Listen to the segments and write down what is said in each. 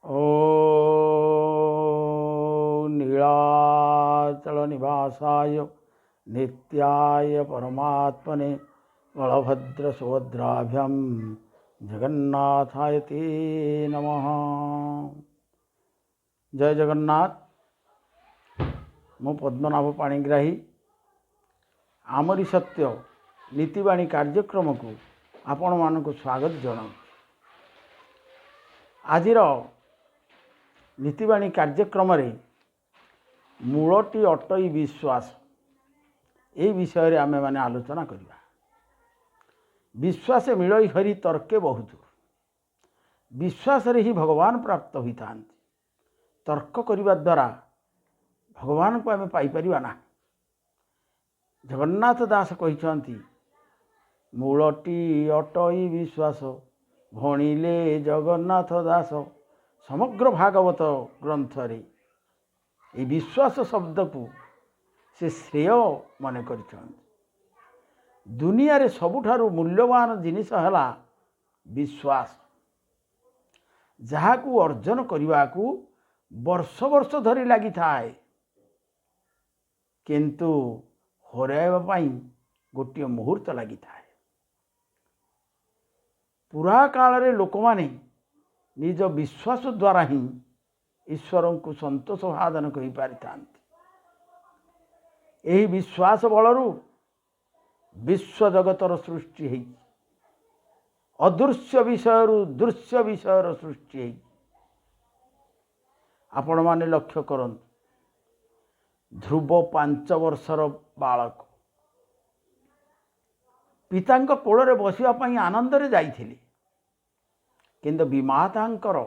ॐ नीलाचलनिवासाय नित्याय परमात्मने बलभद्रसुभद्राभ्यां जगन्नाथाय ते नमः। जय जगन्नाथ। मु पद्मनाभ पाणिग्राही आमरी सत्य नीतिवाणी कार्यक्रम को आपण मानक स्वागत जनाऊँ। आजिर नीतिवाणी कार्यक्रम रे मूलटी अटई विश्वास ये विषय रे आमे माने आलोचना करिबा। विश्वास मिलई हरि तर्के बहुत। विश्वास रे ही भगवान प्राप्त होता। तर्क करिबा द्वारा भगवान को आमे पाई परिबा ना। जगन्नाथ दास कहिसंती मूलटी अटई विश्वास भणिले जगन्नाथ दास। समग्र भागवत ग्रंथ रे ये विश्वास शब्द को से श्रेय मन कर। दुनिया रे सबुठारु मूल्यवान जिनिस हला विश्वास। जहाँ को अर्जन करने को वर्ष वर्ष धरी लगी थाए किंतु हराइबा पई गोटे मुहूर्त लगी थाए। पुरा काल रे लोक माने निज विश्वास द्वारा ही ईश्वर को संतोष साधन कर पारि थांती। यही विश्वास बलरू विश्व जगतर सृष्टि है। अदृश्य विषय दृश्य विषय सृष्टि है। आपण माने लक्ष्य करंतु ध्रुव 5 वर्षर बालक पितांक कोଳରେ बसिबा पई आनंद रे जाइथिले किंतु विमातांकर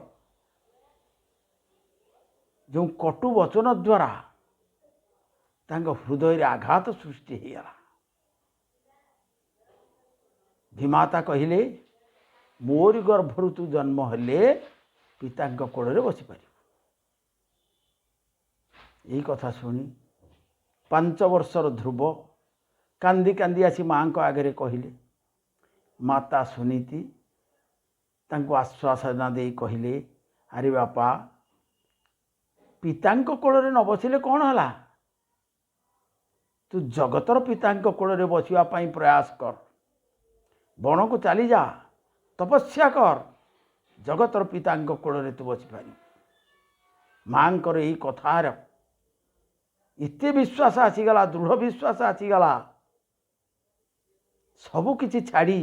जो कटु वचन द्वारा तांक हृदय रे आघात सृष्टि होगा। विमाता कहिले मोरी गर्भरु तू जन्म हेले पितांक कोଳରେ बसि पारि। यही कथा शुणी 5 वर्षर ध्रुव कांदी कांदी आसी माँ को आगे कहले। माता सुनीति तांको आश्वासना दे कहले अरे बापा पितांक कोଳରେ न बसिले कौन हला। तू जगतर पितांक कोଳରେ बसिबा पई प्रयास कर। बण को चली जा तपस्या कर। जगतर पितांक कोଳରେ तू बसि पारि। माँ को यही कथार इते विश्वास आसीगला दृढ़ विश्वास आसीगला। सबु किछि छाड़ी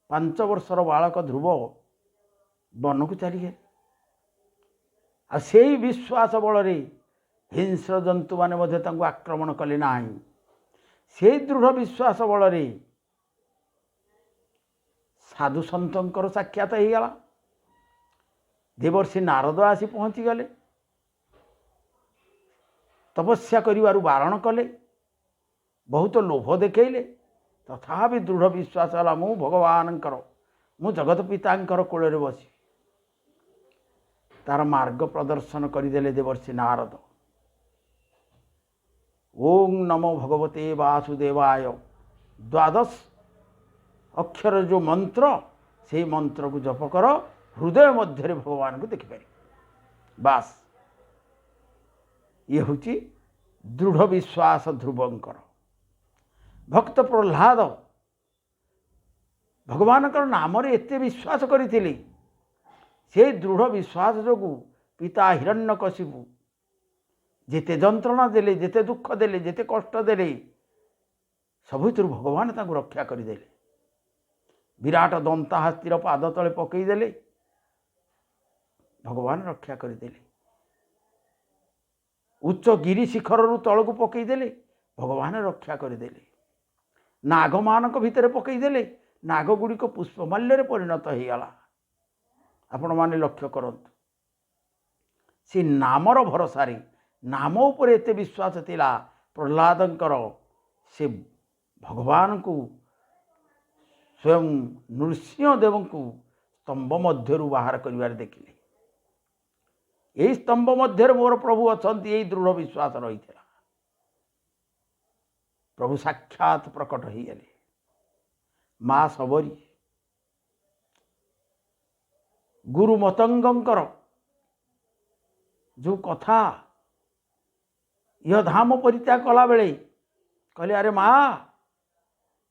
5 वर्षर बालक ध्रुव वन को चली गए। आ से विश्वास बल हिंस्र जंतु माने मध्य तांको आक्रमण कले नाही। से दृढ़ विश्वास बल साधु सन्तंकर साक्षात हो गला। देवर्षि नारद आसी पहुँची गले। तपस्या करिवारु बारण कले। बहुत लोभ देखैले तथापि दृढ़ विश्वास है मु भगवानंकर मु जगत पितांकर कोଳରେ बसी तार मार्ग प्रदर्शन करदेले देवर्षि नारद। ओं नमो भगवते वासुदेवाय 12 अक्षर जो मंत्र से मंत्र को जप कर हृदय मध्य भगवान को देखिपार। बास ये हूँ दृढ़ विश्वास ध्रुवंकर। भक्त प्रह्लाद भगवान नाम रे एते विश्वास करथिले। से दृढ़ विश्वास जोगु पिता हिरण्यकशिपु जेते जंत्रणा देले जेते दुख देले जेते कष्ट देले सबुतिर भगवान तांको रक्षा करदेले। विराट दंताहास्तिर पाद तले पकईदेले भगवान रक्षा करदेले। उच्च गिरी शिखर तल को पकईदेले भगवान रक्षा करदेले। नाग मानक भितर पकईदेले नाग गुड़िक पुष्पमाल्य परिणत हो गला। आपण माने लक्ष्य करंतु से नामर भरोसा नाम उपर एते विश्वास थिला प्रह्लादंकर। से भगवान को स्वयं नृसिंहदेव को स्तंभ मध्य बाहर कर देखिले। यही स्तंभ मध्य मोर प्रभु अच्छा यही दृढ़ विश्वास रही। प्रभु साक्षात प्रकट हो गले। माँ सबरी गुरु मतंगंकर जो कथा यह धाम परित्याग कला बेले कहले अरे माँ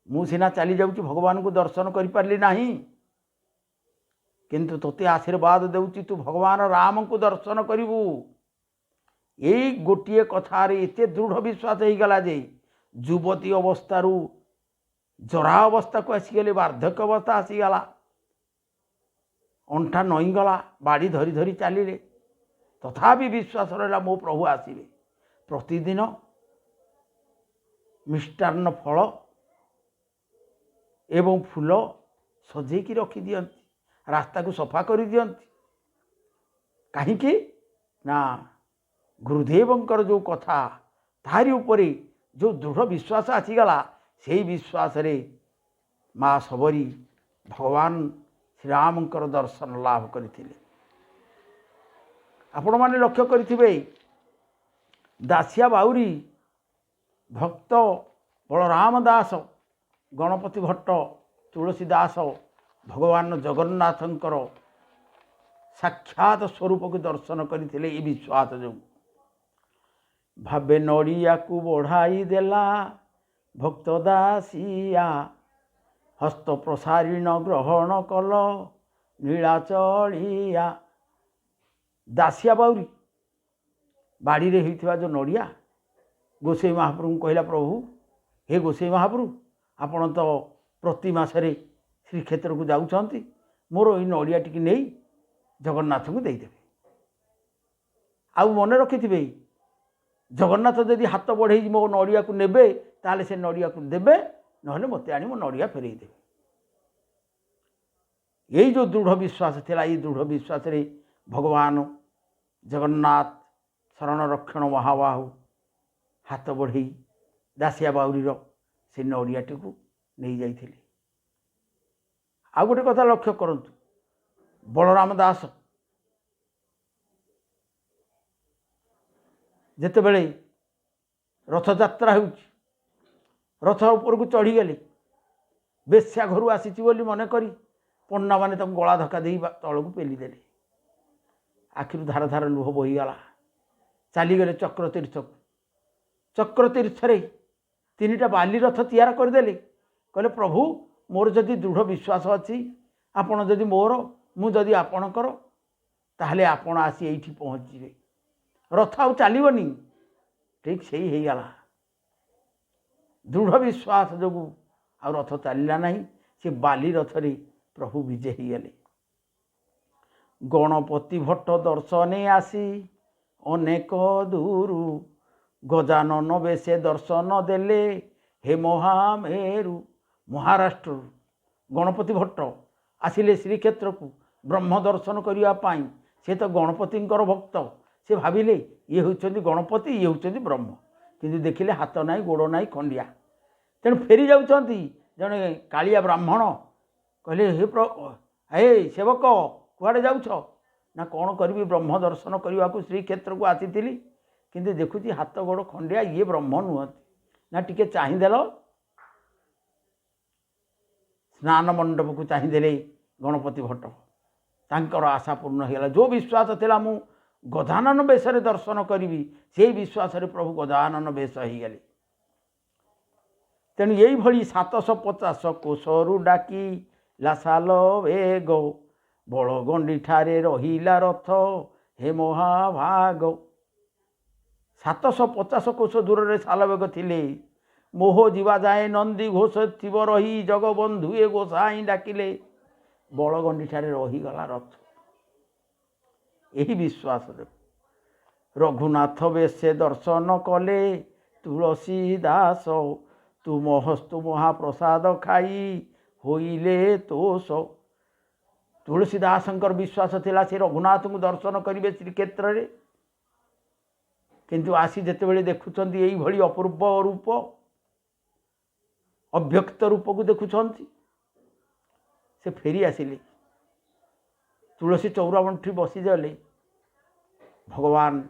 मु सीना चली जाऊँ भगवान को दर्शन कर पारली नहीं किंतु तोते आशीर्वाद देउची तू भगवान राम को दर्शन करिवु। यही गोटे कथार एत दृढ़ विश्वास हो गला जे युवती अवस्था जरा अवस्था को आसीगले वार्धक्य अवस्था आसीगला अंटा नईगला बाड़ी धरी धरी चलिले तथापि विश्वास रहा मो प्रभु आसवे प्रतिदिन मिष्टान्न फल एवं फूल सजेकी रखी दियंती रास्ता को सफा कर दियंती कहीं ना गुरुदेवंकर जो कथा तारी उपरे जो दृढ़ विश्वास आसीगला से विश्वास रे माँ सबरी भगवान श्रीरामंकर दर्शन लाभ करथिले। आपण माने लक्ष्य करिथिबे दासिया बाउरी भक्त बलराम दास गणपति भट्ट तुलसीदास भगवान जगन्नाथंकर साक्षात स्वरूप को दर्शन करथिले। ये विश्वास जो भावे नड़िया को बढ़ाई देला भक्त दासिया हस्त प्रसारीण ग्रहण कल नीलाचलिया। दासिया बाउरी बाड़ी रे होइथिबा जो नड़िया गोसाई महाप्रभु कहला प्रभु हे गोसाई महाप्रभु आपण तो प्रति मासरे श्रीक्षेत्र को जाउछंती मोर ई नड़िया टिकी नहीं जगन्नाथ को देदेवे। आउ मन रखिथिबे जगन्नाथ जदि हाथ बढ़े मो नड़िया को नेबे ताले से नड़िया को देबे नहले मते आनी मो नड़िया फेरई देबे। यही जो दृढ़ विश्वास थिला ये दृढ़ विश्वास रे भगवान जगन्नाथ शरण रक्षण महाबाहु हाथ बढ़े दासिया बाउरी से नड़ियाटी को नहीं जाइथिले। आ गोटे कथा लक्ष्य करंतु बलराम दास जेतेबेले रथयात्रा होउची रथ ऊपर को चढ़ीगले बेश्या घर आसीची बोली मन करी पन्ना माने तक गला धक्का दे तल को पेली देले आखिर धार धार लुह बहीगला चलीगले चक्रतीर्थ को। चक्रतीर्थ तीनटा बाली रथ तैयार करदेले कहले प्रभु मोर जदि दृढ़ विश्वास अच्छी आपण जदि मोर मु जदि आपणकर ताहले आपण आसी एठी पहुँचे रथ आउ चलबनी ठीक से ही गला दृढ़ विश्वास जो आ रथ चलला नहीं से बाली रथ रे प्रभु विजय ही गले। गणपति भट्ट दर्शने आसी अनेक दूरु गजानन बेसे दर्शन देले हे महामेरु। महाराष्ट्र गणपति भट्ट आसिले श्रीक्षेत्र को ब्रह्म दर्शन करने से तो गणपतिंकर भक्त से भाविले ये होउछन्ति गणपति ये होउछन्ति ब्रह्म किंतु देखिले हाथ नाई गोड़ नाई खंडिया तेणु फेरी जाउछन्ति जने कालिया ब्राह्मण कहले हे सेवक कुआड़े जाउछ ना कौन करी ब्रह्म दर्शन करने को श्रीक्षेत्र को आसीथिली किंतु देखुची हाथ गोड़ खंडिया ये ब्रह्म नुहति ना टिके चाहिदेल स्नान मंडप को चाहिदेले गणपति भट्ट तांकर आशा पूर्ण होगा। जो विश्वास थिला मु गजानन बेश दर्शन करी से विश्वास रे प्रभु गजानन बेश हो गले। तेणु यही भली 750 कोशरू डाकी लासाल वेग बड़गंडी ठारे रहिला रथ हे महाभाग। 750 कोश दूर रे सालवेग थिले मोह जीवा जाए नंदी घोष थिव रही जगबंधु ए गोसाई डाकिले बड़गंडी ठारे रहीगला रथ। यही विश्वास रघुनाथ बेशे दर्शन कले तुलसी दास तुम हस्तु महाप्रसाद खाई होइले तोष। तुलसीदासंकर विश्वास थिला से रघुनाथ को दर्शन करेंगे श्रीक्षेत्र में किंतु आसी जितेबले देखुंत यही भली अपूर्व रूप अव्यक्त रूप को देखुंत से फेरी आसिले तुलसी चौराबंठी बसीगले भगवान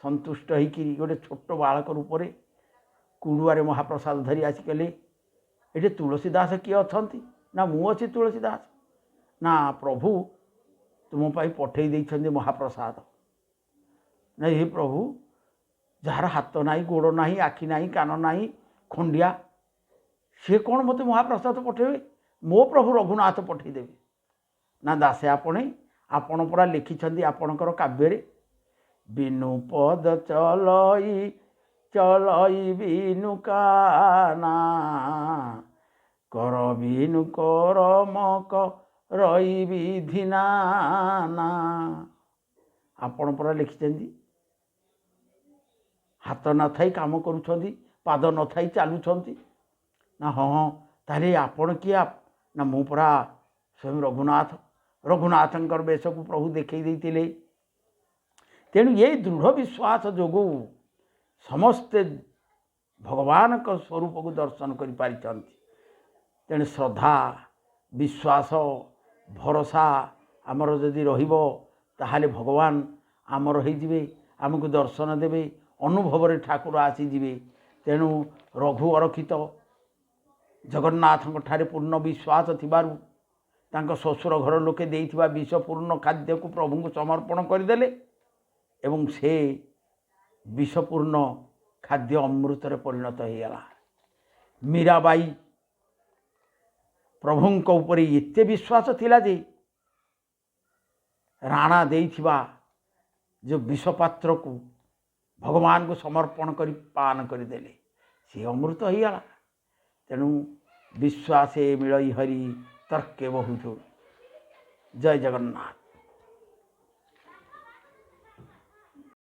संतुष्ट होकर गोटे छोट बालक रूप में कुड़ुआरे महाप्रसाद धरी आसिकले ये तुलसीदास किए अच्छा ना मु अच्छी तुलसीदास ना प्रभु तुम पाई पठे देइछन्ति महाप्रसाद ନା ହେ ପ୍ରଭୁ, ଯାହାର ହାତ ନାହିଁ, ଗୋଡ଼ ନାହିଁ, ଆଖି ନାହିଁ, କାନ ନାହିଁ, ଖଣ୍ଡିଆ, ସିଏ କ'ଣ ମୋତେ ମହାପ୍ରସାଦ ପଠାଇବେ? ମୋ ପ୍ରଭୁ ରଘୁନାଥ ପଠାଇଦେବେ। ନା ଦାସେ ଆପଣ ପରା ଲେଖିଛନ୍ତି ଆପଣଙ୍କର କାବ୍ୟରେ, ବିନୁ ପଦ ଚଲଇ ବିନୁ କାନା, କର ବିନୁ କରମକ ରଇ ବିଧିନା। ଆପଣ ପରା ଲେଖିଛନ୍ତି ହାତ ନଥାଇ କାମ କରୁଛନ୍ତି, ପାଦ ନଥାଇ ଚାଲୁଛନ୍ତି। ନା ହଁ, ତାହେଲେ ଆପଣ କିଏ? ନା ମୁଁ ପରା ସ୍ୱୟଂ ରଘୁନାଥଙ୍କର ବେଶକୁ ପ୍ରଭୁ ଦେଖେଇ ଦେଇଥିଲେ। ତେଣୁ ଏଇ ଦୃଢ଼ ବିଶ୍ୱାସ ଯୋଗୁଁ ସମସ୍ତେ ଭଗବାନଙ୍କ ସ୍ୱରୂପକୁ ଦର୍ଶନ କରିପାରିଛନ୍ତି। ତେଣୁ ଶ୍ରଦ୍ଧା, ବିଶ୍ୱାସ, ଭରସା ଆମର ଯଦି ରହିବ, ତାହେଲେ ଭଗବାନ ଆମର ହେଇଯିବେ, ଆମକୁ ଦର୍ଶନ ଦେବେ, ଅନୁଭବରେ ଠାକୁର ଆସିଯିବେ। ତେଣୁ ରଘୁ ଅରକ୍ଷିତ ଜଗନ୍ନାଥଙ୍କ ଠାରେ ପୂର୍ଣ୍ଣ ବିଶ୍ୱାସ ଥିବାରୁ ତାଙ୍କ ଶ୍ୱଶୁର ଘର ଲୋକେ ଦେଇଥିବା ବିଷପୂର୍ଣ୍ଣ ଖାଦ୍ୟକୁ ପ୍ରଭୁଙ୍କୁ ସମର୍ପଣ କରିଦେଲେ ଏବଂ ସେ ବିଷପୂର୍ଣ୍ଣ ଖାଦ୍ୟ ଅମୃତରେ ପରିଣତ ହୋଇଗଲା। ମୀରାବାଇ ପ୍ରଭୁଙ୍କ ଉପରେ ଏତେ ବିଶ୍ୱାସ ଥିଲା ଯେ ରାଣା ଦେଇଥିବା ଯେଉଁ ବିଷପାତ୍ରକୁ ଭଗବାନଙ୍କୁ ସମର୍ପଣ କରି ପାନ କରିଦେଲେ, ସେ ଅମୃତ ହୋଇଗଲା। ତେଣୁ ବିଶ୍ୱାସେ ମିଳଇ ହରି ତର୍କେ ବହୁ। ଜୟ ଜଗନ୍ନାଥ।